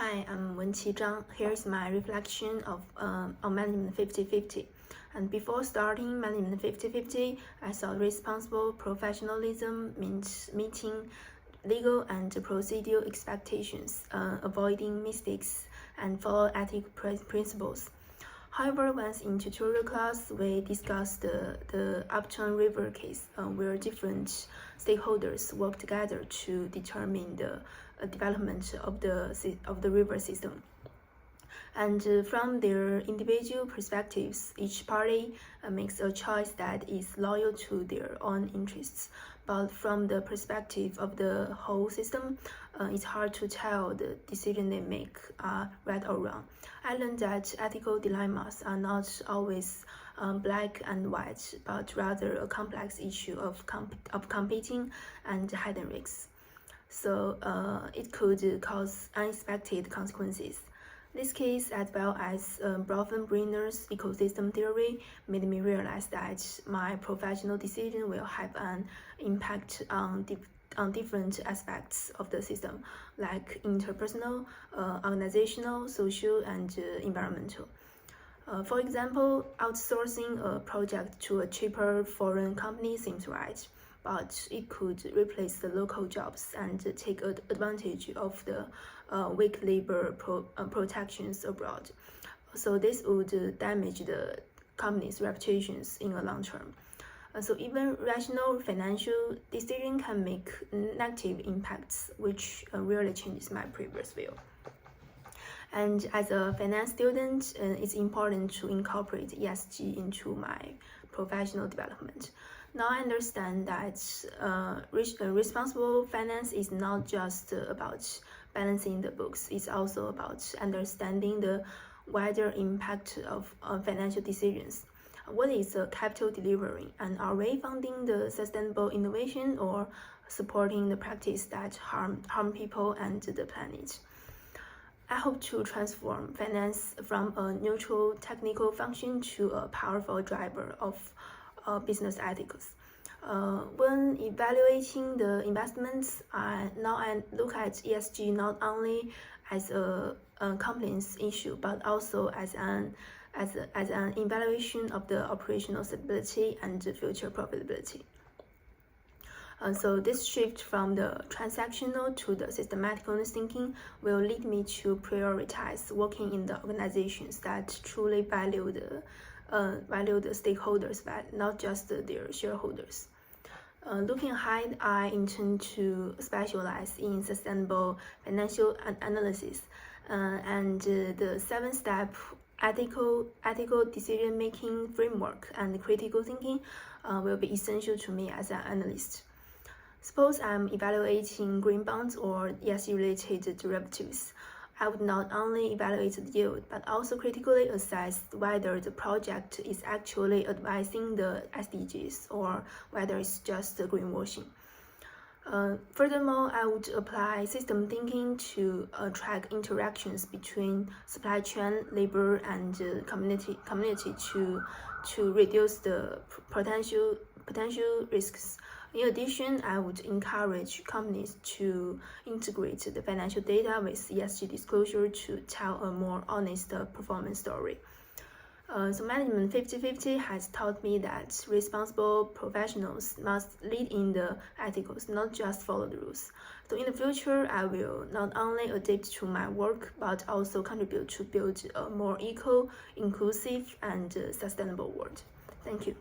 Hi, I'm Wenqi Zhang. Here's my reflection on Management 50/50. And before starting Management 50/50, I thought responsible professionalism means meeting legal and procedural expectations, avoiding mistakes, and follow ethical principles. However, once in tutorial class, we discussed the Upton River case, where different stakeholders work together to determine the development of the river system. And from their individual perspectives, each party makes a choice that is loyal to their own interests. But from the perspective of the whole system, it's hard to tell the decision they make are right or wrong. I learned that ethical dilemmas are not always black and white, but rather a complex issue of competing and hidden risks. So it could cause unexpected consequences. This case, as well as Bronfenbrenner's ecosystem theory, made me realize that my professional decision will have an impact on different aspects of the system, like interpersonal, organizational, social, and environmental. For example, outsourcing a project to a cheaper foreign company seems right, but it could replace the local jobs and take advantage of the weak labor protections abroad. So this would damage the company's reputations in the long term. So even rational financial decision can make negative impacts, which really changes my previous view. And as a finance student, it's important to incorporate ESG into my professional development. Now I understand that responsible finance is not just about balancing the books, it's also about understanding the wider impact of financial decisions. What is capital delivery, and are we funding the sustainable innovation or supporting the practice that harm people and the planet? I hope to transform finance from a neutral technical function to a powerful driver of business ethics. When evaluating the investments, now I look at ESG not only as a compliance issue, but also as an evaluation of the operational stability and future profitability. So this shift from the transactional to the systematic thinking will lead me to prioritize working in the organizations that truly value the stakeholders, but not just their shareholders. Looking ahead, I intend to specialize in sustainable financial analysis, and the 7-step ethical decision-making framework and critical thinking will be essential to me as an analyst. Suppose I'm evaluating green bonds or ESG-related derivatives. I would not only evaluate the yield, but also critically assess whether the project is actually advancing the SDGs or whether it's just greenwashing. Furthermore, I would apply system thinking to track interactions between supply chain, labor, and community to reduce the potential risks. In addition, I would encourage companies to integrate the financial data with ESG disclosure to tell a more honest performance story. So Management 50/50 has taught me that responsible professionals must lead in the ethicals, not just follow the rules. So in the future, I will not only adapt to my work, but also contribute to build a more equal, inclusive, and sustainable world. Thank you.